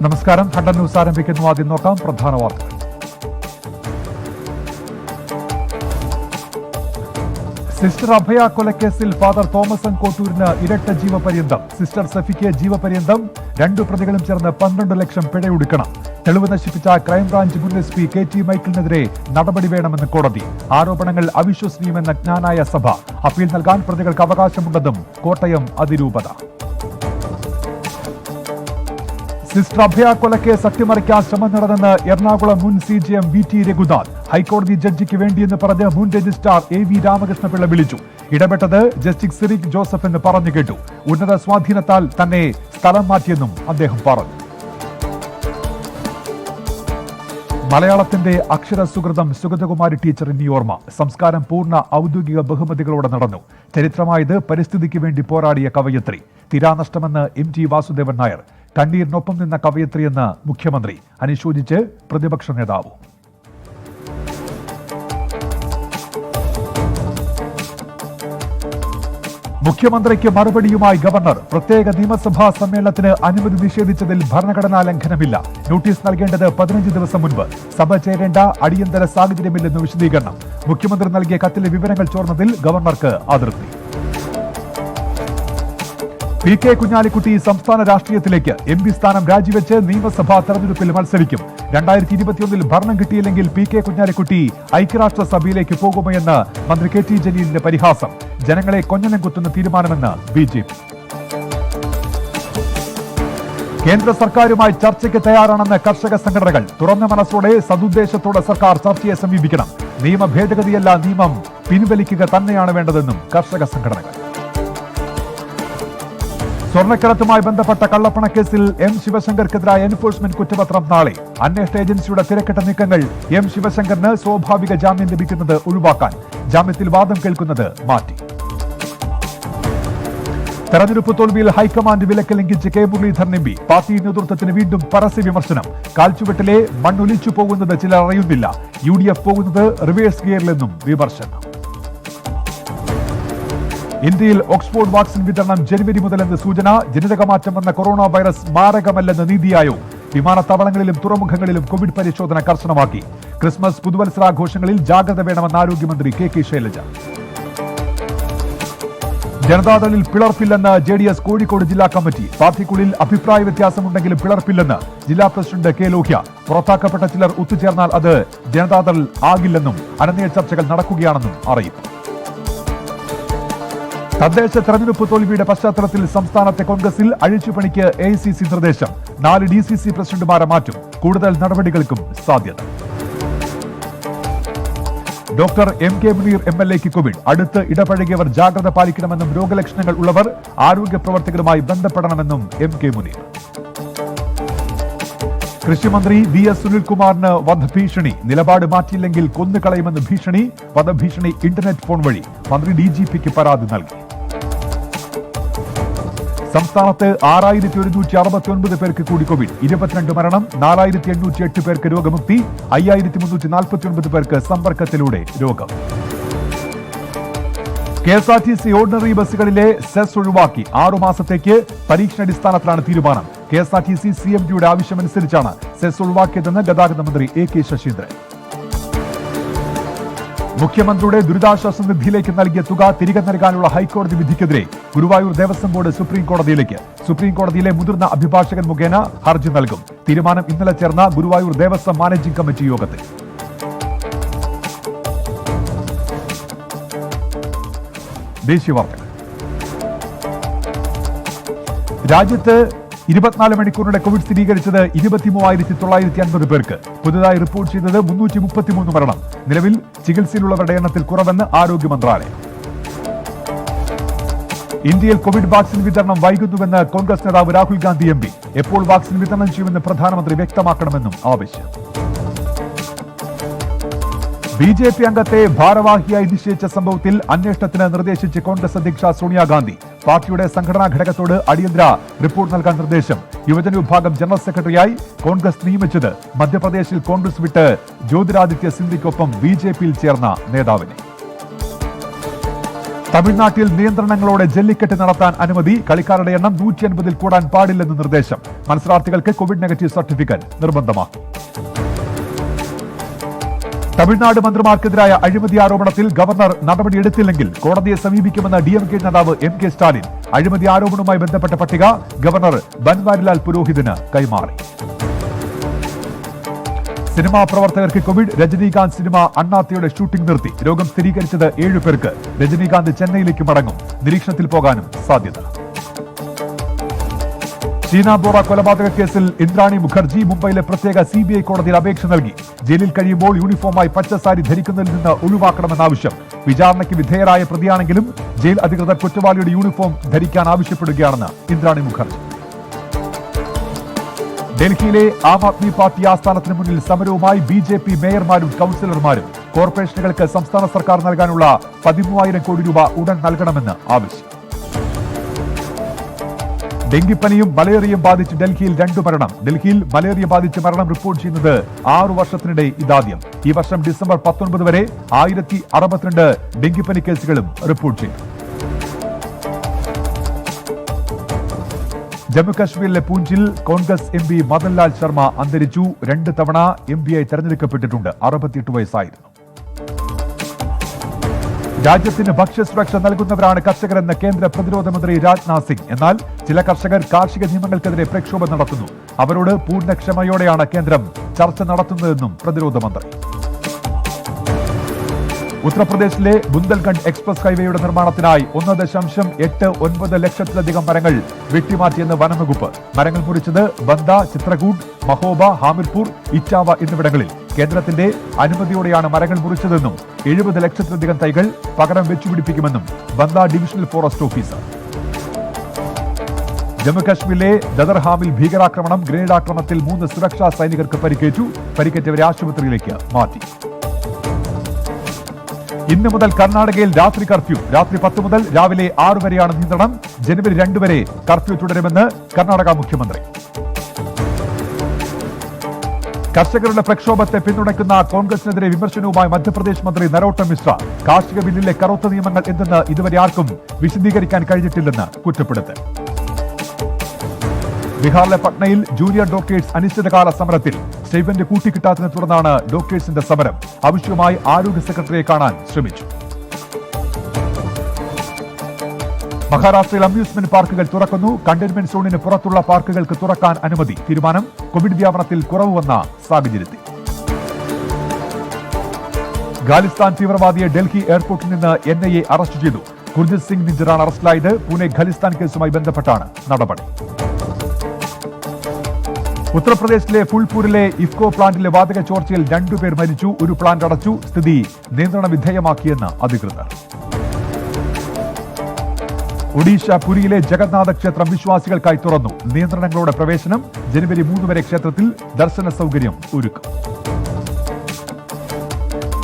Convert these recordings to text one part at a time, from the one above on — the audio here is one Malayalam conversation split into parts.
നമസ്കാരം. ഹണ്ടൻ ന്യൂസ് ആരംഭിക്കുന്നു. ആദ്യം നോക്കാം പ്രധാന വാർത്തകൾ. സിസ്റ്റർ അഭയ കൊലക്കേസിൽ ഫാദർ തോമസ് കോട്ടൂരിന് ഇരട്ട ജീവപര്യന്തം. സിസ്റ്റർ സഫിക്ക് ജീവപര്യന്തം. 2 പ്രതികളും ചേർന്ന് 12 ലക്ഷം പിഴയൊടുക്കണം. തെളിവ് നശിപ്പിച്ച ക്രൈംബ്രാഞ്ച് മുൻ SP KT മൈക്കിളിനെതിരെ നടപടി വേണമെന്ന് കോടതി. ആരോപണങ്ങൾ അവിശ്വസനീയമെന്ന ജ്ഞാനായ സഭ. അപ്പീൽ നൽകാൻ പ്രതികൾക്ക് അവകാശമുണ്ടെന്നും കോട്ടയം അതിരൂപത. സിസ്റ്റർ അഭയ കൊലക്കേസ് അട്ടിമറിക്കാൻ ശ്രമം നടന്നെന്ന് എറണാകുളം മുൻ CGM VT രഘുനാഥ്. ഹൈക്കോടതി ജഡ്ജിക്ക് വേണ്ടിയെന്ന് പറഞ്ഞ് മുൻ രജിസ്ട്രാർ AV രാമകൃഷ്ണപിള്ള വിളിച്ചു. ഇടപെട്ടത് ജസ്റ്റിസ് സിറിക് ജോസഫ് എന്ന് പറഞ്ഞു കേട്ടു. ഉന്നത സ്വാധീനത്താൽ തന്നെ സ്ഥലം മാറ്റിയെന്നും അദ്ദേഹം പറഞ്ഞു. മലയാളത്തിന്റെ അക്ഷര സുഹൃതം സുഗതകുമാരി ടീച്ചറിന്റെ ഓർമ്മ. സംസ്കാരം പൂർണ്ണ ഔദ്യോഗിക ബഹുമതികളോടെ നടന്നു. ചരിത്രമായത് പരിസ്ഥിതിക്ക് വേണ്ടി പോരാടിയ കവയത്രി. തീരാനഷ്ടമെന്ന് MT വാസുദേവൻ നായർ. കണ്ണീരിനൊപ്പം നിന്ന കവയത്രിയെന്ന് മുഖ്യമന്ത്രി. അനുശോചിച്ച് പ്രതിപക്ഷ നേതാവ്. മുഖ്യമന്ത്രിക്ക് മറുപടിയുമായി ഗവർണർ. പ്രത്യേക നിയമസഭാ സമ്മേളനത്തിന് അനുമതി നിഷേധിച്ചതിൽ ഭരണഘടനാ ലംഘനമില്ല. നോട്ടീസ് നൽകേണ്ടത് 15 ദിവസം മുൻപ്. സഭ ചേരേണ്ട അടിയന്തര സാഹചര്യമില്ലെന്ന് വിശദീകരണം. മുഖ്യമന്ത്രി നൽകിയ കത്തിലെ വിവരങ്ങൾ ചോർന്നതിൽ ഗവർണർക്ക് അതൃപ്തി. PK കുഞ്ഞാലിക്കുട്ടി സംസ്ഥാന രാഷ്ട്രീയത്തിലേക്ക്. MP സ്ഥാനം രാജിവെച്ച് നിയമസഭാ തെരഞ്ഞെടുപ്പിൽ മത്സരിക്കും. 2021 ഭരണം കിട്ടിയില്ലെങ്കിൽ PK കുഞ്ഞാലിക്കുട്ടി ഐക്യരാഷ്ട്രസഭയിലേക്ക് പോകുമോ എന്ന് മന്ത്രി KT ജലീലിന്റെ പരിഹാസം. ജനങ്ങളെ കൊഞ്ഞനം കുത്തുന്ന തീരുമാനമെന്ന് BJP. കേന്ദ്ര സർക്കാരുമായി ചർച്ചയ്ക്ക് തയ്യാറാണെന്ന് കർഷക സംഘടനകൾ. തുറന്ന മനസ്സോടെ സതുദ്ദേശത്തോടെ സർക്കാർ ചർച്ചയെ സമീപിക്കണം. നിയമ ഭേദഗതിയല്ല, നിയമം പിൻവലിക്കുക തന്നെയാണ് വേണ്ടതെന്നും കർഷക സംഘടനകൾ. സ്വർണ്ണക്കടത്തുമായി ബന്ധപ്പെട്ട കള്ളപ്പണക്കേസിൽ M ശിവശങ്കർക്കെതിരായ എൻഫോഴ്സ്മെന്റ് കുറ്റപത്രം നാളെ. അന്വേഷണ ഏജൻസിയുടെ തിരക്കിട്ട നീക്കങ്ങൾ M ശിവശങ്കറിന് സ്വാഭാവിക ജാമ്യം ലഭിക്കുന്നത് ഒഴിവാക്കാൻ. ജാമ്യത്തിൽ വാദം കേൾക്കുന്നത് മാറ്റി. തെരഞ്ഞെടുപ്പ് തോൽവിയിൽ ഹൈക്കമാൻഡ് വിലക്ക് ലംഘിച്ച് K മുരളീധരൻ MP. പാർട്ടി നേതൃത്വത്തിന് വീണ്ടും പരസ്യ വിമർശനം. കാൽച്ചുവെട്ടിലെ മണ്ണൊലിച്ചു പോകുന്നത് ചിലർ അറിയുന്നില്ല. UDF പോകുന്നത് റിവേഴ്സ് ഗിയറിലെന്നും വിമർശനം. ഇന്ത്യയിൽ ഓക്സ്ഫോർഡ് വാക്സിൻ വിതരണം ജനുവരി മുതലെന്ന് സൂചന. ജനിതകമാറ്റം വന്ന കൊറോണ വൈറസ് മാരകമല്ലെന്ന് നീതി ആയോഗ്. വിമാനത്താവളങ്ങളിലും തുറമുഖങ്ങളിലും കോവിഡ് പരിശോധന കർശനമാക്കി. ക്രിസ്മസ് പുതുവത്സരാഘോഷങ്ങളിൽ ജാഗ്രത വേണമെന്ന് ആരോഗ്യമന്ത്രി KK ശൈലജ. ജനതാദളിൽ പിളർപ്പില്ലെന്ന് JDS കോഴിക്കോട് ജില്ലാ കമ്മിറ്റി. പാർട്ടിക്കുള്ളിൽ അഭിപ്രായ വ്യത്യാസമുണ്ടെങ്കിലും പിളർപ്പില്ലെന്ന് ജില്ലാ പ്രസിഡന്റ് K ലോഹ്യ. പുറത്താക്കപ്പെട്ട ചിലർ ഒത്തുചേർന്നാൽ അത് ജനതാദൾ ആകില്ലെന്നും അനന്തര ചർച്ചകൾ നടക്കുകയാണെന്നും അറിയിച്ചു. തദ്ദേശ തെരഞ്ഞെടുപ്പ് തോൽവിയുടെ പശ്ചാത്തലത്തിൽ സംസ്ഥാനത്തെ കോൺഗ്രസിൽ അഴിച്ചുപണിക്ക് AICC നിർദ്ദേശം. 4 DCC പ്രസിഡന്റുമാരെ മാറ്റും. കൂടുതൽ നടപടികൾക്കും സാധ്യത. ഡോക്ടർ MK മുനീർ MLAക്ക് കോവിഡ്. അടുത്ത് ഇടപഴകിയവർ ജാഗ്രത പാലിക്കണമെന്നും രോഗലക്ഷണങ്ങൾ ഉള്ളവർ ആരോഗ്യ പ്രവർത്തകരുമായി ബന്ധപ്പെടണമെന്നും MK മുനീർ. കൃഷിമന്ത്രി VS സുനിൽകുമാറിന് വധഭീഷണി. നിലപാട് മാറ്റിയില്ലെങ്കിൽ കൊന്നുകളയുമെന്ന് ഭീഷണി. വധഭീഷണി ഇന്റർനെറ്റ് ഫോൺ വഴി. മന്ത്രി DGPക്ക് പരാതി നൽകി. സംസ്ഥാനത്ത് 6169 പേർക്ക് കൂടി കോവിഡ്. 22 മരണം. 4808 പേർക്ക് രോഗമുക്തി. 5349 പേർക്ക് സമ്പർക്കത്തിലൂടെ രോഗം. KSRTC ഓർഡിനറി ബസ്സുകളിലെ സെസ് ഒഴിവാക്കി. 6 മാസത്തേക്ക് പരീക്ഷണാടിസ്ഥാനത്തിലാണ് തീരുമാനം. KSRTC CMDയുടെ ആവശ്യമനുസരിച്ചാണ് സെസ് ഒഴിവാക്കിയതെന്ന് ഗതാഗത മന്ത്രി AK ശശീന്ദ്രൻ. മുഖ്യമന്ത്രിയുടെ ദുരിതാശ്വാസ നിധിയിലേക്ക് നൽകിയ തുക തിരികെ നൽകാനുള്ള ഹൈക്കോടതി വിധിക്കെതിരെ ഗുരുവായൂർ ദേവസ്വം ബോർഡ് സുപ്രീം കോടതിയിലേക്ക്. സുപ്രീം കോടതിയിലെ മുതിർന്ന അഭിഭാഷകൻ മുഖേന ഹർജി നൽകും. തീരുമാനം ഇന്നലെ ചേർന്ന ഗുരുവായൂർ ദേവസ്വം മാനേജിംഗ് കമ്മിറ്റി യോഗത്തിൽ. ദേശീയ വാർത്തകൾ. രാജ്യത്ത് 24 മണിക്കൂറിനിടെ കോവിഡ് സ്ഥിരീകരിച്ചത് 23,950 പേർക്ക്. പുതുതായി റിപ്പോർട്ട് ചെയ്തത് 333 മരണം. നിലവിൽ ചികിത്സയിലുള്ളവരുടെ എണ്ണത്തിൽ കുറവെന്ന് ആരോഗ്യ മന്ത്രാലയം. ഇന്ത്യയിൽ കോവിഡ് വാക്സിൻ വിതരണം വൈകുന്നുവെന്ന് കോൺഗ്രസ് നേതാവ് രാഹുൽ ഗാന്ധി MP. എപ്പോൾ വാക്സിൻ വിതരണം ചെയ്യുമെന്ന് പ്രധാനമന്ത്രി വ്യക്തമാക്കണമെന്നും ആവശ്യം. BJP അംഗത്തെ ഭാരവാഹിയായി നിശ്ചയിച്ച സംഭവത്തിൽ അന്വേഷണത്തിന് നിർദ്ദേശിച്ച് കോൺഗ്രസ് അധ്യക്ഷ സോണിയാഗാന്ധി. പാർട്ടിയുടെ സംഘടനാ ഘടകത്തോട് അടിയന്തര റിപ്പോർട്ട് നൽകാൻ നിർദ്ദേശം. യുവജന വിഭാഗം ജനറൽ സെക്രട്ടറിയായി കോൺഗ്രസ് നിയമിച്ചത് മധ്യപ്രദേശിൽ കോൺഗ്രസ് വിട്ട് ജ്യോതിരാദിത്യ സിന്ധ്യയ്ക്കൊപ്പം BJPയിൽ ചേർന്ന നേതാവിനെ. തമിഴ്നാട്ടിൽ നിയന്ത്രണങ്ങളോടെ ജല്ലിക്കെട്ട് നടത്താൻ അനുമതി. കളിക്കാരുടെ എണ്ണം 150-ൽ കൂടാൻ പാടില്ലെന്ന് നിർദ്ദേശം. മത്സരാർത്ഥികൾക്ക് കോവിഡ് നെഗറ്റീവ് സർട്ടിഫിക്കറ്റ് നിർബന്ധമാക്കി. തമിഴ്നാട് മന്ത്രിമാർക്കെതിരായ അഴിമതി ആരോപണത്തിൽ ഗവർണർ നടപടിയെടുത്തില്ലെങ്കിൽ കോടതിയെ സമീപിക്കുമെന്ന് DMK നേതാവ് MK സ്റ്റാലിൻ. അഴിമതി ആരോപണവുമായി ബന്ധപ്പെട്ട പട്ടിക ഗവർണർ ബൻവാരിലാൽ പുരോഹിതിന് കൈമാറി. സിനിമാ പ്രവർത്തകർക്ക് കോവിഡ്. രജനീകാന്ത് സിനിമ അണ്ണാത്തയുടെ ഷൂട്ടിംഗ് നിർത്തി. രോഗം സ്ഥിരീകരിച്ചത് 7 പേർക്ക്. രജനീകാന്ത് ചെന്നൈയിലേക്ക് മടങ്ങും. നിരീക്ഷണത്തിൽ പോകാനും സാധ്യത. ഷീന ബോറ കൊലപാതക കേസിൽ ഇന്ദ്രാണി മുഖർജി മുംബൈയിലെ പ്രത്യേക CBI കോടതിയിൽ അപേക്ഷ നൽകി. ജയിലിൽ കഴിയുമ്പോൾ യൂണിഫോമായി പച്ചസാരി ധരിക്കുന്നതിൽ നിന്ന് ഒഴിവാക്കണമെന്ന ആവശ്യം. വിചാരണയ്ക്ക് വിധേയരായ പ്രതിയാണെങ്കിലും ജയിൽ അധികൃതർ കുറ്റവാളിയുടെ യൂണിഫോം ധരിക്കാൻ ആവശ്യപ്പെടുകയാണെന്ന് ഇന്ദ്രാണി മുഖർജി. ഡൽഹിയിലെ ആം ആദ്മി പാർട്ടി ആസ്ഥാനത്തിന് മുന്നിൽ സമരവുമായി BJP മേയർമാരും കൌൺസിലർമാരും. കോർപ്പറേഷനുകൾക്ക് സംസ്ഥാന സർക്കാർ നൽകാനുള്ള 13,000 കോടി രൂപ ഉടൻ നൽകണമെന്ന് ആവശ്യം. ഡെങ്കിപ്പനിയും മലേറിയയും ബാധിച്ച് ഡൽഹിയിൽ 2 മരണം. ഡൽഹിയിൽ മലേറിയ ബാധിച്ച് മരണം റിപ്പോർട്ട് ചെയ്യുന്നത് 6 വർഷത്തിനിടെ ഇതാദ്യം. ഈ വർഷം ഡിസംബർ 19 വരെ 1062 ഡെങ്കിപ്പനി കേസുകളും റിപ്പോർട്ട് ചെയ്തു. ജമ്മുകശ്മീരിലെ പൂഞ്ചിൽ കോൺഗ്രസ് MP മദൻലാൽ ശർമ്മ അന്തരിച്ചു. 2 തവണ MP തെരഞ്ഞെടുക്കപ്പെട്ടിട്ടുണ്ട്. 68 വയസ്സായിരുന്നു. രാജ്യത്തിന് ഭക്ഷ്യസുരക്ഷ നൽകുന്നവരാണ് കർഷകരെന്ന് കേന്ദ്ര പ്രതിരോധ മന്ത്രി രാജ്നാഥ് സിംഗ്. എന്നാൽ ചില കർഷകർ കാർഷിക നിയമങ്ങൾക്കെതിരെ പ്രക്ഷോഭം നടത്തുന്നു. അവരോട് പൂർണ്ണ ക്ഷമയോടെയാണ് കേന്ദ്രം ചർച്ച നടത്തുന്നതെന്നും പ്രതിരോധ മന്ത്രി. ഉത്തർപ്രദേശിലെ ബുന്ദൽഖണ്ഡ് എക്സ്പ്രസ് ഹൈവേയുടെ നിർമ്മാണത്തിനായി 1.89 ലക്ഷത്തിലധികം മരങ്ങൾ വെട്ടിമാറ്റിയെന്ന് വനംവകുപ്പ്. മരങ്ങൾ മുറിച്ചത് ബന്ദ, ചിത്രകൂട്, മഹോബ, ഹാമിർപൂർ, ഇച്ചാവ എന്നിവിടങ്ങളിൽ. കേന്ദ്രത്തിന്റെ അനുമതിയോടെയാണ് മരങ്ങൾ മുറിച്ചതെന്നും 70 ലക്ഷത്തിലധികം തൈകൾ പകരം വെച്ചുപിടിപ്പിക്കുമെന്നും ബന്ദ ഡിവിഷണൽ ഫോറസ്റ്റ് ഓഫീസർ. ജമ്മുകശ്മീരിലെ ദദർഹാമിൽ ഭീകരാക്രമണം. ഗ്രനേഡ് ആക്രമണത്തിൽ 3 സുരക്ഷാ സൈനികർക്ക് പരിക്കേറ്റു. പരിക്കേറ്റവരെ ആശുപത്രിയിലേക്ക് മാറ്റി. ഇന്ന് മുതൽ കർണാടകയിൽ രാത്രി കർഫ്യൂ. രാത്രി 10 മുതൽ രാവിലെ 6 വരെയാണ് നിയന്ത്രണം. ജനുവരി 2 വരെ കർഫ്യൂ തുടരുമെന്ന് കർണാടക മുഖ്യമന്ത്രി. കർഷകരുടെ പ്രക്ഷോഭത്തെ പിന്തുണയ്ക്കുന്ന കോൺഗ്രസിനെതിരെ വിമർശനവുമായി മധ്യപ്രദേശ് മന്ത്രി നരോട്ടം മിശ്ര. കാർഷിക ബില്ലിലെ കറുത്ത നിയമങ്ങൾ എന്തെന്ന് ഇതുവരെ ആർക്കും വിശദീകരിക്കാൻ കഴിഞ്ഞിട്ടില്ലെന്ന് കുറ്റപ്പെടുത്തൽ. ബീഹാറിലെ പട്നയിൽ ജൂനിയർ ഡോക്ടേഴ്സ് അനിശ്ചിതകാല സമരത്തിൽ. സ്റ്റൈഫന്റ് കൂട്ടിക്കിട്ടാത്തതിനെ തുടർന്നാണ് ഡോക്ടേഴ്സിന്റെ സമരം. ആവശ്യമായി ആരോഗ്യ സെക്രട്ടറിയെ കാണാൻ ശ്രമിച്ചു. മഹാരാഷ്ട്രയിൽ അമ്യൂസ്മെന്റ് പാർക്കുകൾ തുറക്കുന്നു. കണ്ടെയ്ൻമെന്റ് സോണിന് പുറത്തുള്ള പാർക്കുകൾക്ക് തുറക്കാൻ അനുമതി. തീരുമാനം കോവിഡ് വ്യാപനത്തിൽ കുറവ് വന്ന സാഹചര്യത്തിൽ. ഖാലിസ്ഥാൻ തീവ്രവാദിയെ ഡൽഹി എയർപോർട്ടിൽ നിന്ന് NIA അറസ്റ്റ് ചെയ്തു. ഗുർജിത് സിംഗ് നിജ്ജറാണ് അറസ്റ്റിലായത്. പൂനെ ഖാലിസ്ഥാൻ കേസുമായി ബന്ധപ്പെട്ടാണ് നടപടി. ഉത്തർപ്രദേശിലെ ഫുൾപൂരിലെ ഇഫ്കോ പ്ലാന്റിലെ വാതക ചോർച്ചയിൽ 2 പേർ മരിച്ചു. ഒരു പ്ലാന്റ് അടച്ചു. സ്ഥിതി നിയന്ത്രണ വിധേയമാക്കിയെന്ന് അധികൃതർ. ഒഡീഷ പുരിയിലെ ജഗന്നാഥ ക്ഷേത്രം വിശ്വാസികൾക്കായി തുറന്നു. നിയന്ത്രണങ്ങളോടെ പ്രവേശനം. ജനുവരി 3 വരെ ക്ഷേത്രത്തിൽ ദർശന സൗകര്യം ഒരുക്കും.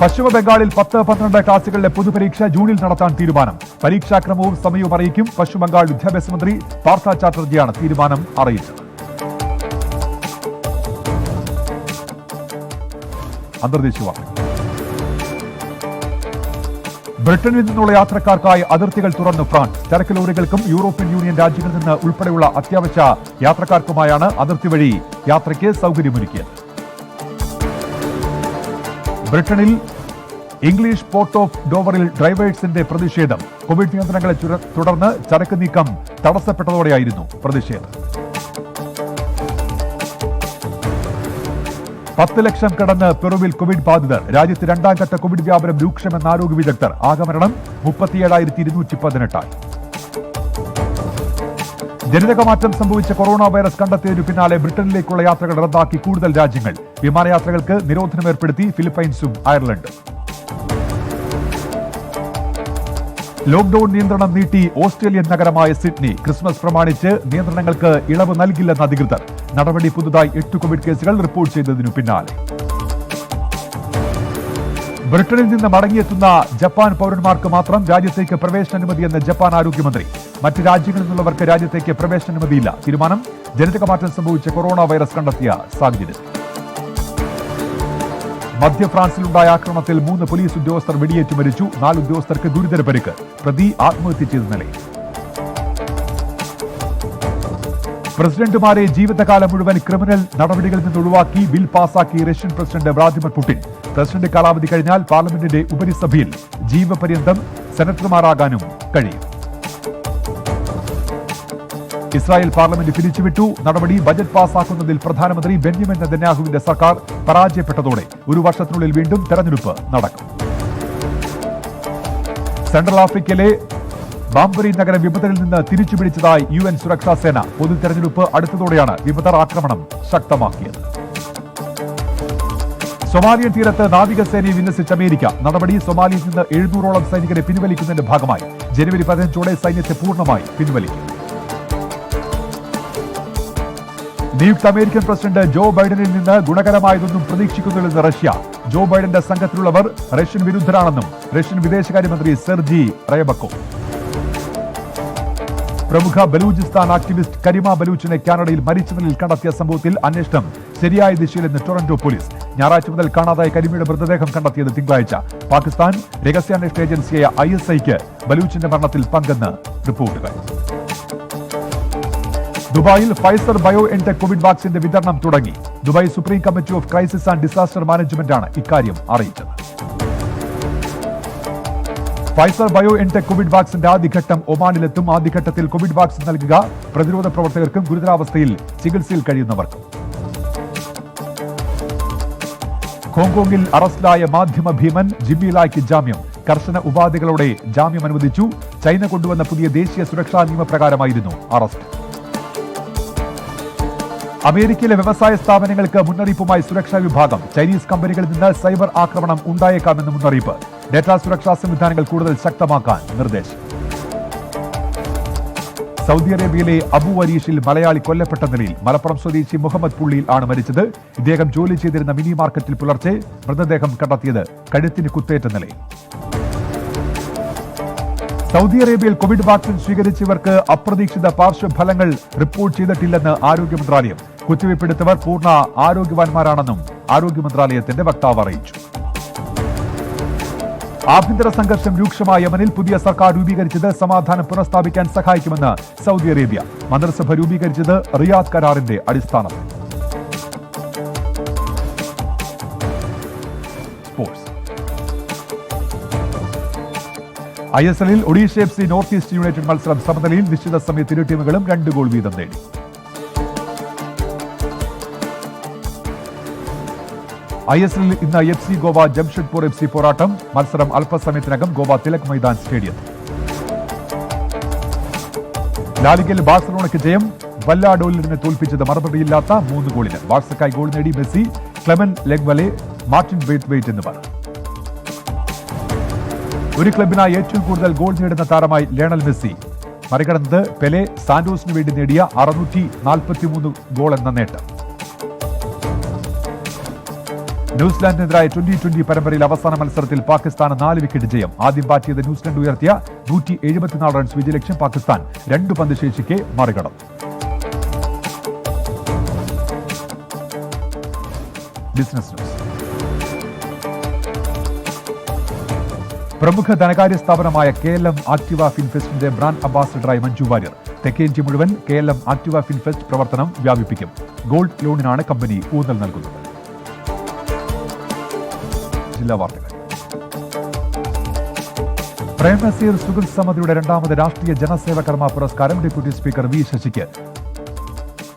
പശ്ചിമ ബംഗാളിൽ 10-12 ക്ലാസുകളിലെ പൊതുപരീക്ഷ ജൂണിൽ നടത്താൻ തീരുമാനം. പരീക്ഷാക്രമവും സമയവും അറിയിക്കും. പശ്ചിമ ബംഗാൾ വിദ്യാഭ്യാസ മന്ത്രി പാർത്ഥ ചാറ്റർജിയാണ് തീരുമാനം അറിയിച്ചത്. അന്തർദേശീയ വാർത്തകൾ. ബ്രിട്ടനിൽ നിന്നുള്ള യാത്രക്കാർക്കായി അതിർത്തികൾ തുറന്നു ഫ്രാൻസ്. ചരക്ക് ലോറികൾക്കും യൂറോപ്യൻ യൂണിയൻ രാജ്യങ്ങളിൽ നിന്ന് ഉൾപ്പെടെയുള്ള അത്യാവശ്യ യാത്രക്കാർക്കുമായാണ് അതിർത്തി വഴി യാത്രയ്ക്ക് സൗകര്യമൊരുക്കിയത്. ബ്രിട്ടനിൽ ഇംഗ്ലീഷ് പോർട്ട് ഓഫ് ഡോവറിൽ ഡ്രൈവേഴ്സിന്റെ പ്രതിഷേധം. കോവിഡ് നിയന്ത്രണങ്ങളെ തുടർന്ന് ചരക്ക് നീക്കം തടസ്സപ്പെട്ടതോടെയായിരുന്നു പ്രതിഷേധം. 10 ലക്ഷം കടന്ന് പെറുവിൽ കോവിഡ് ബാധിതർ. രാജ്യത്ത് 2ാം ഘട്ട കോവിഡ് വ്യാപനം രൂക്ഷമെന്ന് ആരോഗ്യ വിദഗ്ധർ. ആകമരണം 37,218. ജനിതകമാറ്റം സംഭവിച്ച കൊറോണ വൈറസ് കണ്ടെത്തിയതിനു പിന്നാലെ ബ്രിട്ടനിലേക്കുള്ള യാത്രകൾ റദ്ദാക്കി കൂടുതൽ രാജ്യങ്ങൾ. വിമാനയാത്രകൾക്ക് നിരോധനം ഏർപ്പെടുത്തി ഫിലിപ്പൈൻസും അയർലൻഡും. ലോക്ഡൌൺ നിയന്ത്രണം നീട്ടി ഓസ്ട്രേലിയൻ നഗരമായ സിഡ്നി. ക്രിസ്മസ് പ്രമാണിച്ച് നിയന്ത്രണങ്ങൾക്ക് ഇളവ് നൽകില്ലെന്ന് അധികൃതർ. നടപടി പുതുതായി 8 കോവിഡ് കേസുകൾ റിപ്പോർട്ട് ചെയ്തതിനു പിന്നാലെ. ബ്രിട്ടനിൽ നിന്ന് മടങ്ങിയെത്തുന്ന ജപ്പാൻ പൗരന്മാർക്ക് മാത്രം രാജ്യത്തേക്ക് പ്രവേശനാനുമതിയെന്ന് ജപ്പാൻ ആരോഗ്യമന്ത്രി. മറ്റ് രാജ്യങ്ങളിൽ നിന്നുള്ളവർക്ക് രാജ്യത്തേക്ക് പ്രവേശനാനുമതിയില്ല. തീരുമാനം ജനിതകമാറ്റം സംഭവിച്ച കൊറോണ വൈറസ് കണ്ടെത്തിയ സാഹചര്യത്തിൽ. മധ്യ ഫ്രാൻസിലുണ്ടായ ആക്രമണത്തിൽ 3 പോലീസ് ഉദ്യോഗസ്ഥർ വെടിയേറ്റ് മരിച്ചു. 4 ഉദ്യോഗസ്ഥർക്ക് ഗുരുതര പരിക്ക്. പ്രതി ആത്മഹത്യ ചെയ്ത നിലയിൽ. പ്രസിഡന്റുമാരെ ജീവിതകാലം മുഴുവൻ ക്രിമിനൽ നടപടികളിൽ നിന്ന് ഒഴിവാക്കി ബിൽ പാസാക്കി Russian president Vladimir Putin. President കാലാവധി കഴിഞ്ഞാൽ പാർലമെന്റിന്റെ ഉപരിസഭയിൽ ജീവപര്യന്തം സെനറ്റർമാരാകാനും കഴിയും. ഇസ്രായേൽ പാർലമെന്റ് പിരിച്ചുവിട്ടു. നടപടി ബജറ്റ് പാസാക്കുന്നതിൽ പ്രധാനമന്ത്രി ബെന്യാമിൻ നെതന്യാഹുവിന്റെ സർക്കാർ പരാജയപ്പെട്ടതോടെ 1 വർഷത്തിനുള്ളിൽ വീണ്ടും തെരഞ്ഞെടുപ്പ് നടക്കും. സെൻട്രൽ ആഫ്രിക്കയിലെ ബാംബറി നഗരം വിമതരിൽ നിന്ന് തിരിച്ചുപിടിച്ചതായി UN സുരക്ഷാ സേന. പൊതു തെരഞ്ഞെടുപ്പ് അടുത്തതോടെയാണ് വിമതർ ആക്രമണം ശക്തമാക്കിയത്. സൊമാലിയൻ തീരത്ത് നാവികസേനയെ വിന്യസിച്ച അമേരിക്ക. നടപടി സൊമാലിയിൽ നിന്ന് 700ഓളം സൈനികരെ പിൻവലിക്കുന്നതിന്റെ ഭാഗമായി. ജനുവരി 15ഓടെ സൈന്യത്തെ പൂർണ്ണമായി പിൻവലിക്കും. നിയുക്ത അമേരിക്കൻ പ്രസിഡന്റ് ജോ ബൈഡനിൽ നിന്ന് ഗുണകരമായതൊന്നും പ്രതീക്ഷിക്കുന്നില്ലെന്ന് റഷ്യ. ജോ ബൈഡന്റെ സംഘത്തിലുള്ളവർ റഷ്യൻ വിരുദ്ധരാണെന്നും റഷ്യൻ വിദേശകാര്യമന്ത്രി സെർജി റയബക്കോ. പ്രമുഖ ബലൂചിസ്ഥാൻ ആക്ടിവിസ്റ്റ് കരീമ ബലൂച്ചിനെ കാനഡയിൽ മരിച്ച നിലയിൽ കണ്ടെത്തിയ സംഭവത്തിൽ അന്വേഷണം ശരിയായ ദിശയിലെന്ന് ടൊറന്റോ പോലീസ്. ഞായറാഴ്ച മുതൽ കാണാതായ കരീമയുടെ മൃതദേഹം കണ്ടെത്തിയത് തിങ്കളാഴ്ച. പാകിസ്ഥാൻ രഹസ്യാന്വേഷണ ഏജൻസിയായ ISIക്ക് ബലൂച്ചിന്റെ മരണത്തിൽ പങ്കെന്ന് റിപ്പോർട്ടുകൾ. ദുബായിൽ ഫൈസർ ബയോ എൻടെക് കോവിഡ് വാക്സിന്റെ വിതരണം തുടങ്ങി. Dubai supreme committee of crisis and disaster മാനേജ്മെന്റാണ് ഇക്കാര്യം അറിയിച്ചത്. ഫൈസർ ബയോ എൻടെക് കോവിഡ് വാക്സിന്റെ ആദ്യഘട്ടം ഒമാനിലെത്തും. ആദ്യഘട്ടത്തിൽ കോവിഡ് വാക്സിൻ നൽകുക പ്രതിരോധ പ്രവർത്തകർക്കും ഗുരുതരാവസ്ഥയിൽ ചികിത്സയിൽ കഴിയുന്നവർക്കും. ഹോങ്കോങ്ങിൽ അറസ്റ്റിലായ മാധ്യമ ഭീമൻ ജിമ്മി ലായ്ക്ക് ജാമ്യം. കർശന ഉപാധികളോടെ ജാമ്യം അനുവദിച്ചു. ചൈന കൊണ്ടുവന്ന പുതിയ ദേശീയ സുരക്ഷാ നിയമപ്രകാരമായിരുന്നു അറസ്റ്റ്. അമേരിക്കയിലെ വ്യവസായ സ്ഥാപനങ്ങൾക്ക് മുന്നറിയിപ്പുമായി സുരക്ഷാ വിഭാഗം. ചൈനീസ് കമ്പനികളിൽ നിന്ന് സൈബർ ആക്രമണം ഉണ്ടായേക്കാമെന്ന് മുന്നറിയിപ്പ്. ഡേറ്റാ സുരക്ഷാ സംവിധാനങ്ങൾ കൂടുതൽ ശക്തമാക്കാൻ നിർദ്ദേശം. സൗദി അറേബ്യയിലെ അബു അരീഷിൽ മലയാളി കൊല്ലപ്പെട്ട നിലയിൽ. മലപ്പുറം സ്വദേശി മുഹമ്മദ് പുള്ളിയിൽ ആണ് മരിച്ചത്. ഇദ്ദേഹം ജോലി ചെയ്തിരുന്ന മിനി മാർക്കറ്റിൽ പുലർച്ചെ മൃതദേഹം കണ്ടെത്തിയത് കഴുത്തിന് കുത്തേറ്റ നിലയിൽ. സൗദി അറേബ്യയിൽ കോവിഡ് വാക്സിൻ സ്വീകരിച്ചവർക്ക് അപ്രതീക്ഷിത പാർശ്വഫലങ്ങൾ റിപ്പോർട്ട് ചെയ്തിട്ടില്ലെന്ന് ആരോഗ്യ മന്ത്രാലയം. കുത്തിവയ്പ്പെടുത്തവർ പൂർണ്ണ ആരോഗ്യവാന്മാരാണെന്നും ആരോഗ്യ മന്ത്രാലയത്തിന്റെ വക്താവ് അറിയിച്ചു. ആഭ്യന്തര സംഘർഷം രൂക്ഷമായ യമനിൽ പുതിയ സർക്കാർ രൂപീകരിച്ചത് സമാധാനം പുനഃസ്ഥാപിക്കാൻ സഹായിക്കുമെന്ന് സൗദി അറേബ്യ. മന്ത്രിസഭ രൂപീകരിച്ചത് റിയാദ് കരാറിന്റെ അടിസ്ഥാനത്തിൽ. സ്പോർട്സ്. ISLൽ Odisha FC North East United മത്സരം സമനിലയിൽ. നിശ്ചിത സമയത്ത് ഇരു ടീമുകളും 2 ഗോൾ വീതം നേടി. ISLൽ ഇന്ന് FC ഗോവ ജംഷഡ്പൂർ FC പോരാട്ടം. മത്സരം അല്പസമയത്തിനകം ഗോവ തിലക് മൈതാൻ സ്റ്റേഡിയത്തിൽ. ലാലിഗയിൽ ബാഴ്സലോണയ്ക്ക് ജയം. വല്ലാഡോലിനെ തോൽപ്പിച്ചത് മറുപടിയില്ലാത്ത 3 ഗോളിന്. ബാഴ്സക്കായി ഗോൾ നേടി മെസ്സി, ക്ലെമൻ ലെഗ്വലെ, മാർട്ടിൻ ബ്രേത്വെയ്റ്റ് എന്നിവർ. ഒരു ക്ലബിനായി ഏറ്റവും കൂടുതൽ ഗോൾ നേടുന്ന താരമായി ലയണൽ മെസ്സി. മറികടന്നത് പെലെ. സാന്റോസിന് വേണ്ടി നേടിയ 643 ഗോൾ എന്ന നേട്ടം. ന്യൂസിലാൻഡിനെതിരായ 2020 പരമ്പരയിൽ അവസാന മത്സരത്തിൽ പാകിസ്ഥാന് 4 വിക്കറ്റ് ജയം. ആദ്യം ബാറ്റ് ചെയ്ത ന്യൂസിലൻഡ് ഉയർത്തിയ 174 റൺസ് വിജയലക്ഷ്യം പാകിസ്ഥാൻ 2 പന്ത് ശേഷിക്കെ മറികടന്നു. Business news. പ്രമുഖ ധനകാര്യ സ്ഥാപനമായ KLM ആക്ടിവ ഫിൻഫെസ്റ്റിന്റെ ബ്രാൻഡ് അംബാസിഡറായി മഞ്ജു വാര്യർ. തെക്കേ ഇന്ത്യ മുഴുവൻ KLM ആക്ടിവ ഫിൻഫെസ്റ്റ് പ്രവർത്തനം വ്യാപിപ്പിക്കും. ഗോൾഡ് ലോണിനാണ് കമ്പനി ഊന്നൽ നൽകുന്നത്. ജില്ലാ വാർത്തകൾ. പ്രേം നസീർ സുഗൽ സമിതിയുടെ 2ാമത് രാഷ്ട്രീയ ജനസേവ കർമ്മ പുരസ്കാരം ഡെപ്യൂട്ടി സ്പീക്കർ V ശശിക്ക്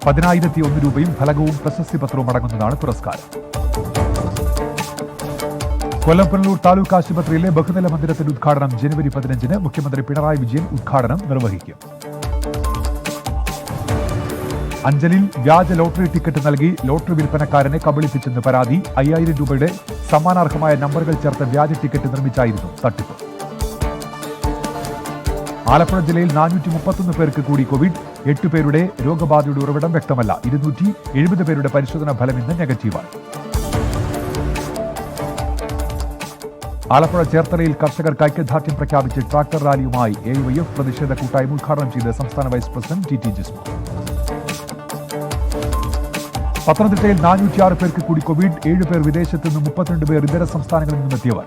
10,001 രൂപയും ഫലകവും പ്രശസ്തി പത്രവും അടങ്ങുന്നതാണ് പുരസ്കാരം. കൊല്ലം പുനലൂർ താലൂക്ക് ആശുപത്രിയിലെ ബഹുനില മന്ദിരത്തിന്റെ ഉദ്ഘാടനം ജനുവരി 15-ന് മുഖ്യമന്ത്രി പിണറായി വിജയൻ ഉദ്ഘാടനം നിർവഹിക്കും. അഞ്ചലിൽ വ്യാജ ലോട്ടറി ടിക്കറ്റ് നൽകി ലോട്ടറി വിൽപ്പനക്കാരനെ കബളിപ്പിച്ചെന്ന് പരാതി. 5000 രൂപയുടെ സമ്മാനാർഹമായ നമ്പറുകൾ ചേർത്ത് വ്യാജ ടിക്കറ്റ് നിർമ്മിച്ചായിരുന്നു തട്ടിപ്പ്. ആലപ്പുഴ ജില്ലയിൽ 431 പേർക്ക് കൂടി കോവിഡ്. 8 പേരുടെ രോഗബാധയുടെ ഉറവിടം വ്യക്തമല്ല. 270 പേരുടെ പരിശോധനാ ഫലം ഇന്ന് നെഗറ്റീവാണ്. ആലപ്പുഴ ചേർത്തലയിൽ കർഷകർക്ക് ഐക്യദാർഢ്യം പ്രഖ്യാപിച്ച് ട്രാക്ടർ റാലിയുമായി AYF പ്രതിഷേധ കൂട്ടായ്മ ഉദ്ഘാടനം ചെയ്ത് സംസ്ഥാന വൈസ് പ്രസിഡന്റ് TT ജിസ്മ. പത്തനംതിട്ടയിൽ 406 പേർക്ക് കൂടി കോവിഡ്, 7 പേർ വിദേശത്ത് നിന്നും 32 പേർ ഇതര സംസ്ഥാനങ്ങളിൽ നിന്നും എത്തിയവർ.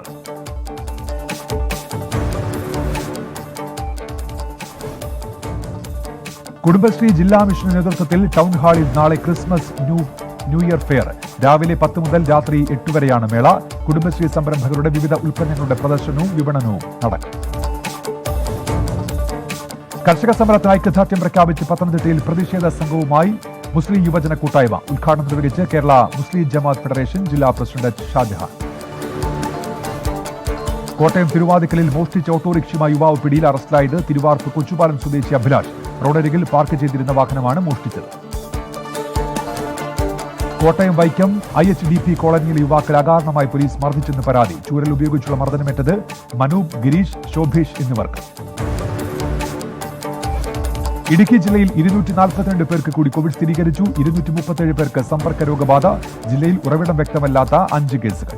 കുടുംബശ്രീ ജില്ലാ മിഷന്റെ നേതൃത്വത്തിൽ ടൗൺ ഹാളിൽ നാളെ ക്രിസ്മസ് ന്യൂ ഇയർ ഫെയർ. രാവിലെ 10 മുതൽ രാത്രി 8 വരെയാണ് മേള. കുടുംബശ്രീ സംരംഭകരുടെ വിവിധ ഉൽപ്പന്നങ്ങളുടെ പ്രദർശനവും വിപണനവും നടക്കും. കർഷക സമരത്തിന് ഐക്യദാർഢ്യം പ്രഖ്യാപിച്ച് പത്തനംതിട്ടയിൽ പ്രതിഷേധ സംഘവുമായി മുസ്ലിം യുവജന കൂട്ടായ്മ. ഉദ്ഘാടനം നിർവഹിച്ച് കേരള മുസ്ലിം ജമാഅത്ത് ഫെഡറേഷൻ ജില്ലാ പ്രസിഡന്റ് ഷാജഹാൻ. കോട്ടയം തിരുവാതിക്കലിൽ മോഷ്ടിച്ച ഓട്ടോറിക്ഷയുമായി യുവാവ് പിടിയിൽ, അറസ്റ്റിലായത് തിരുവാർപ്പ് കൊച്ചുപാലം സ്വദേശി അഭിലാഷ്. റോഡരികിൽ പാർക്ക് ചെയ്തിരുന്ന വാഹനമാണ് മോഷ്ടിച്ചത്. കോട്ടയം വൈക്കം IHDP കോളനിയിലെ യുവാക്കൾ അകാരണമായി പോലീസ് മർദ്ദിച്ചെന്ന് പരാതി. ചൂരൽ ഉപയോഗിച്ചുള്ള മർദ്ദനമേറ്റത് മനൂപ്, ഗിരീഷ്, ശോഭേഷ് എന്നിവർക്ക്. ഇടുക്കി ജില്ലയിൽ 242 പേർക്ക് കൂടി കോവിഡ് സ്ഥിരീകരിച്ചു. 237 പേർക്ക് സമ്പർക്ക രോഗബാധ. ജില്ലയിൽ ഉറവിടം വ്യക്തമല്ലാത്ത 5 കേസുകൾ.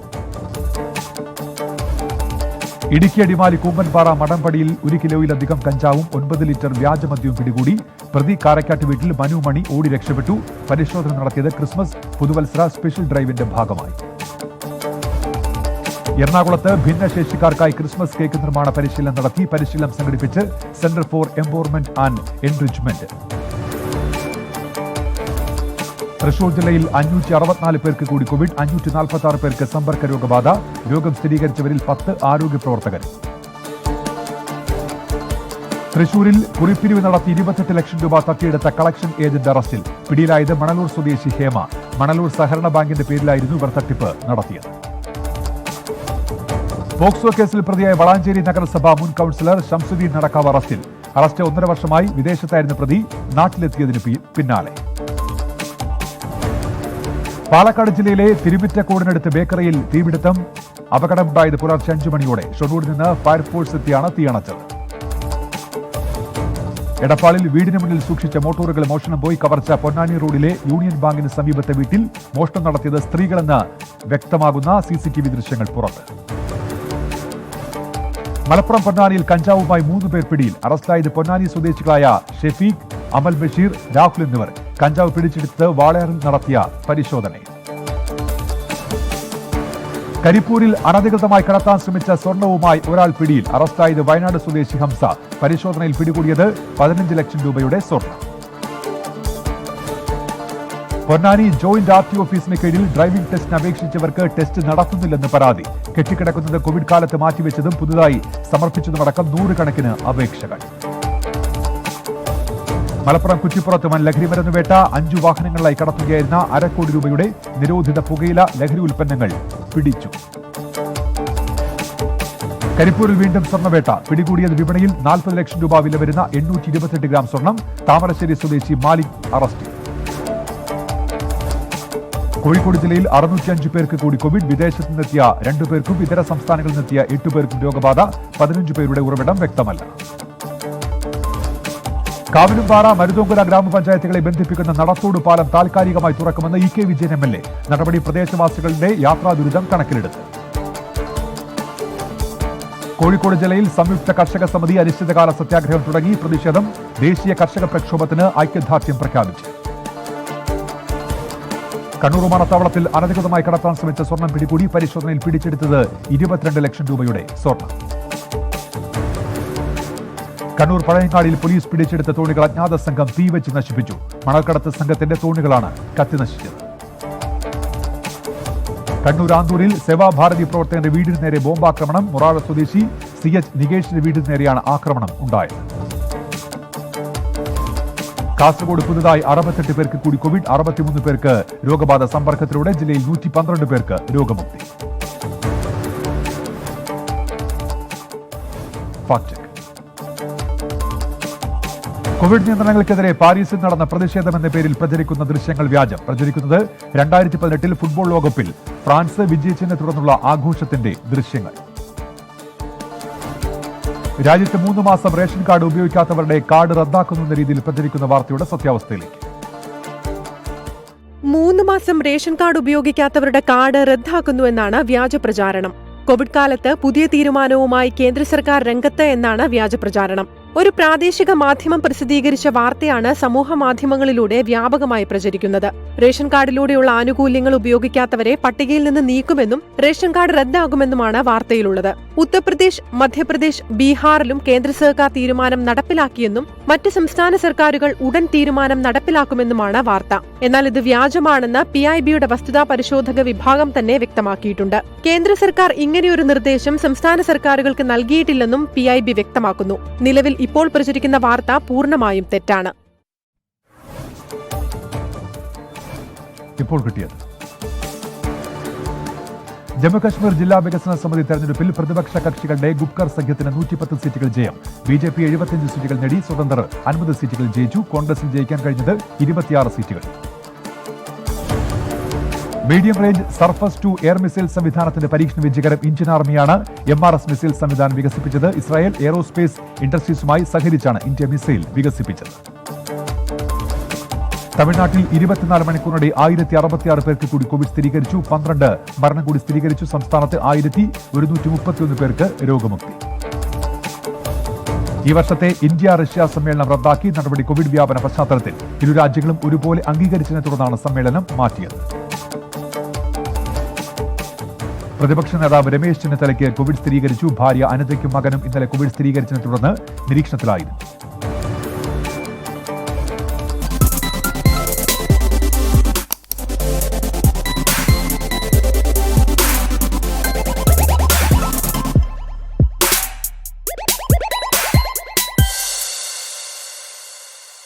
ഇടുക്കി അടിമാലി കൂമ്പൻപാറ മടമ്പടിയിൽ 1 കിലോയിലധികം കഞ്ചാവും 9 ലിറ്റർ വ്യാജമദ്യവും പിടികൂടി. പ്രതി കാരക്കാട്ട് വീട്ടിൽ മനു മണി ഓടി രക്ഷപ്പെട്ടു. പരിശോധന നടത്തിയത് ക്രിസ്മസ് പുതുവത്സര സ്പെഷ്യൽ ഡ്രൈവിന്റെ ഭാഗമായി. എറണാകുളത്ത് ഭിന്നശേഷിക്കാർക്കായി ക്രിസ്മസ് കേക്ക് നിർമ്മാണ പരിശീലനം നടത്തി. പരിശീലനം സംഘടിപ്പിച്ച് centre for empowerment and enrichment. Thrissur ജില്ലയിൽ 564 പേർക്ക് കൂടി കോവിഡ്, 546 പേർക്ക് സമ്പർക്ക രോഗബാധ. രോഗം സ്ഥിരീകരിച്ചവരിൽ 10 ആരോഗ്യ പ്രവർത്തകർ. തൃശൂരിൽ കുറിപ്പിരിവ് നടത്തി 28 ലക്ഷം രൂപ തട്ടിയെടുത്ത കളക്ഷൻ ഏജന്റ് അറസ്റ്റിൽ. പിടിയിലായത് മണലൂർ സ്വദേശി ഹേമ. മണലൂർ സഹകരണ ബാങ്കിന്റെ പേരിലായിരുന്നു ഇവർ തട്ടിപ്പ് നടത്തിയത്. പോക്സോ കേസിൽ പ്രതിയായ വളാഞ്ചേരി നഗരസഭ മുൻ കൌൺസിലർ ഷംസുദ്ദീൻ നടക്കാവ് അറസ്റ്റിൽ. അറസ്റ്റ് 1.5 വർഷമായി വിദേശത്തായിരുന്ന പ്രതി നാട്ടിലെത്തിയതിന് പിന്നാലെ. പാലക്കാട് ജില്ലയിലെ തിരുമിറ്റക്കോടിനടുത്ത് ബേക്കറിയിൽ തീപിടുത്തം. അപകടമുണ്ടായത് പുലർച്ചെ 5 മണിയോടെ. ഷൊർണൂരിൽ നിന്ന് ഫയർഫോഴ്സ് എത്തിയാണ് തീയണച്ചത്. എടപ്പാളിൽ വീടിന് മുന്നിൽ സൂക്ഷിച്ച മോട്ടോറുകൾ മോഷണം പോയി. കവർച്ച. പൊന്നാനി റോഡിലെ യൂണിയൻ ബാങ്കിന് സമീപത്തെ വീട്ടിൽ മോഷണം നടത്തിയത് സ്ത്രീകളെന്ന് വ്യക്തമാകുന്ന CCTV ദൃശ്യങ്ങൾ പുറത്ത്. മലപ്പുറം പൊന്നാനിയിൽ കഞ്ചാവുമായി 3 പേർ പിടിയിൽ. അറസ്റ്റിലായത് പൊന്നാനി സ്വദേശികളായ ഷെഫീഖ്, അമൽ ബഷീർ, രാഹുൽ എന്നിവർ. കഞ്ചാവ് പിടിച്ചെടുത്ത് വാളയാറിൽ നടത്തിയ പരിശോധനയിൽ. കരിപ്പൂരിൽ അനധികൃതമായി കടത്താൻ ശ്രമിച്ച സ്വർണവുമായി ഒരാൾ പിടിയിൽ. അറസ്റ്റായത് വയനാട് സ്വദേശി ഹംസ. പരിശോധനയിൽ പിടികൂടിയത് 15 ലക്ഷം രൂപയുടെ സ്വർണം. പൊന്നാനി ജോയിന്റ് RT ഓഫീസിന് കീഴിൽ ഡ്രൈവിംഗ് ടെസ്റ്റിന് അപേക്ഷിച്ചവർക്ക് ടെസ്റ്റ് നടത്തുന്നില്ലെന്ന് പരാതി. കെട്ടിക്കിടക്കുന്നത് കോവിഡ് കാലത്ത് മാറ്റിവെച്ചതും പുതുതായി സമർപ്പിച്ചതുമടക്കം 100 കണക്കിന് അപേക്ഷകൾ. മലപ്പുറം കുറ്റിപ്പുറത്ത് വൻ ലഹരിമരുന്ന് വേട്ട. 5 വാഹനങ്ങളിലായി കടത്തുകയായിരുന്ന 1/2 കോടി രൂപയുടെ നിരോധിത പുകയില ലഹരി ഉൽപ്പന്നങ്ങൾ പിടിച്ചു. കരിപ്പൂരിൽ വീണ്ടും സ്വർണ്ണവേട്ട. പിടികൂടിയത് വിപണിയിൽ 40 ലക്ഷം രൂപ വില വരുന്ന 828 ഗ്രാം സ്വർണം. താമരശ്ശേരി സ്വദേശി മാലിക് അറസ്റ്റിൽ. കോഴിക്കോട് ജില്ലയിൽ 605 പേർക്ക് കൂടി കോവിഡ്. വിദേശത്ത് നിന്നെത്തിയ 2 പേർക്കും ഇതര സംസ്ഥാനങ്ങളിൽ നിന്നെത്തിയ 8 പേർക്കും രോഗബാധ. 15 പേരുടെ ഉറവിടം വ്യക്തമല്ല. കാവിലുംപാറ, മരുതോങ്കര ഗ്രാമപഞ്ചായത്തുകളെ ബന്ധിപ്പിക്കുന്ന നടത്തോട് പാലം താൽക്കാലികമായി തുറക്കുമെന്ന് EK വിജയൻ MLA. നടപടി പ്രദേശവാസികളുടെ യാത്രാ ദുരിതം കണക്കിലെടുത്ത്. കോഴിക്കോട് ജില്ലയിൽ സംയുക്ത കർഷക സമിതി അനിശ്ചിതകാല സത്യാഗ്രഹം തുടങ്ങി. പ്രതിഷേധം. ദേശീയ കർഷക പ്രക്ഷോഭത്തിന് ഐക്യദാർഢ്യം പ്രഖ്യാപിച്ചു. കണ്ണൂർ വിമാനത്താവളത്തിൽ അനധികൃതമായി കടത്താൻ ശ്രമിച്ച സ്വർണം പിടികൂടി. പരിശോധനയിൽ പിടിച്ചെടുത്തത് 22 ലക്ഷം രൂപയുടെ സ്വർണം. കണ്ണൂർ പഴയങ്ങാടിയിൽ പോലീസ് പിടിച്ചെടുത്ത തോണികൾ അജ്ഞാത സംഘം തീവെച്ച് നശിപ്പിച്ചു. മണൽക്കടത്ത് സംഘത്തിന്റെ തോണികളാണ് കത്തിനശിച്ചത്. കണ്ണൂർ ആന്തൂരിൽ സേവാഭാരതി പ്രവർത്തകന്റെ വീടിന് നേരെ ബോംബാക്രമണം. മുറാഴ സ്വദേശി CH നികേഷിന്റെ വീടിന് നേരെയാണ് ആക്രമണം ഉണ്ടായത്. കാസർഗോഡ് പുതുതായി 68 പേർക്ക് കൂടി കോവിഡ്. 63 പേർക്ക് രോഗബാധ. സമ്പർക്കത്തിലൂടെ ജില്ലയിൽ 112 പേർക്ക് രോഗമുക്തി. Fact check. കോവിഡ് നിയന്ത്രണങ്ങൾക്കെതിരെ പാരീസിൽ നടന്ന പ്രതിഷേധമെന്ന പേരിൽ പ്രചരിക്കുന്ന ദൃശ്യങ്ങൾ വ്യാജം. പ്രചരിക്കുന്നത് 2018 ഫുട്ബോൾ ലോകകപ്പിൽ ഫ്രാൻസ് വിജയിച്ചതിനെ തുടർന്നുള്ള ആഘോഷത്തിന്റെ ദൃശ്യങ്ങൾ. രാജ്യത്ത് 3 മാസം റേഷൻ കാർഡ് ഉപയോഗിക്കാത്തവരുടെ കാർഡ് റദ്ദാക്കുന്നുവെന്ന രീതിയിൽ പ്രചരിക്കുന്ന വാർത്തയുടെ സത്യാവസ്ഥയിലേക്ക്. 3 മാസം റേഷൻ കാർഡ് ഉപയോഗിക്കാത്തവരുടെ കാർഡ് റദ്ദാക്കുന്നുവെന്നാണ് വ്യാജ പ്രചാരണം. കോവിഡ് കാലത്ത് പുതിയ തീരുമാനവുമായി കേന്ദ്ര സർക്കാർ രംഗത്ത് എന്നാണ് വ്യാജ പ്രചാരണം. ഒരു പ്രാദേശിക മാധ്യമം പ്രസിദ്ധീകരിച്ച വാർത്തയാണ് സമൂഹ മാധ്യമങ്ങളിലൂടെ വ്യാപകമായി പ്രചരിക്കുന്നത്. റേഷൻ കാർഡിലൂടെയുള്ള ആനുകൂല്യങ്ങൾ ഉപയോഗിക്കാത്തവരെ പട്ടികയിൽ നിന്ന് നീക്കുമെന്നും റേഷൻ കാർഡ് റദ്ദാകുമെന്നുമാണ് വാർത്തയിലുള്ളത്. ഉത്തർപ്രദേശ്, മധ്യപ്രദേശ്, ബീഹാറിലും കേന്ദ്ര സർക്കാർ തീരുമാനം നടപ്പിലാക്കിയെന്നും മറ്റ് സംസ്ഥാന സർക്കാരുകൾ ഉടൻ തീരുമാനം നടപ്പിലാക്കുമെന്നുമാണ് വാർത്ത. എന്നാൽ ഇത് വ്യാജമാണെന്ന് PIBയുടെ വസ്തുതാ പരിശോധക വിഭാഗം തന്നെ വ്യക്തമാക്കിയിട്ടുണ്ട്. കേന്ദ്ര സർക്കാർ ഇങ്ങനെയൊരു നിർദ്ദേശം സംസ്ഥാന സർക്കാരുകൾക്ക് നൽകിയിട്ടില്ലെന്നും PIB വ്യക്തമാക്കുന്നു. നിലവിൽ ഇപ്പോൾ പ്രചരിക്കുന്ന വാർത്ത പൂർണ്ണമായും തെറ്റാണ്. ഇപ്പോൾ കിട്ടിയത് ജമ്മുകശ്മീർ ജില്ലാ വികസന സമിതി തെരഞ്ഞെടുപ്പിൽ പ്രതിപക്ഷ കക്ഷികളുടെ ഗുപ്കർ സഖ്യത്തിന് 110 സീറ്റുകൾ ജയം. BJP 75 സീറ്റുകൾ നേടി, സ്വതന്ത്രർ 50 സീറ്റുകൾ ജയിച്ചു. കോൺഗ്രസിന് ജയിക്കാൻ കഴിഞ്ഞത് 26 സീറ്റുകൾ. Medium range surface to air missile സംവിധാനത്തിന്റെ പരീക്ഷണ വിജയകരം. ഇന്ത്യൻ ആർമിയാണ് MRS മിസൈൽ സംവിധാനം വികസിപ്പിച്ചത്. ഇസ്രായേൽ എയ്റോസ്പേസ് ഇൻഡസ്ട്രീസുമായി സഹകരിച്ചാണ് ഇന്ത്യ മിസൈൽ വികസിപ്പിച്ചത്. തമിഴ്നാട്ടിൽ 24 മണിക്കൂറിനിടെ 1066 പേർക്ക് കൂടി കോവിഡ് സ്ഥിരീകരിച്ചു. 12 മരണം കൂടി സ്ഥിരീകരിച്ചു. സംസ്ഥാനത്ത് 1131 പേർക്ക് രോഗമുക്തി. ഈ വർഷത്തെ ഇന്ത്യ-റഷ്യ സമ്മേളനം റദ്ദാക്കി. നടപടി കോവിഡ് വ്യാപന പശ്ചാത്തലത്തിൽ ഇരു രാജ്യങ്ങളും ഒരുപോലെ അംഗീകരിച്ചതിനെ തുടർന്നാണ് സമ്മേളനം മാറ്റിയത്. പ്രതിപക്ഷ നേതാവ് രമേശ് ചെന്നിത്തലയ്ക്ക് കോവിഡ് സ്ഥിരീകരിച്ചു. ഭാര്യ അനിതയ്ക്കും മകനും ഇന്നലെ കോവിഡ് സ്ഥിരീകരിച്ചതിനെ തുടർന്ന് നിരീക്ഷണത്തിലായിരുന്നു.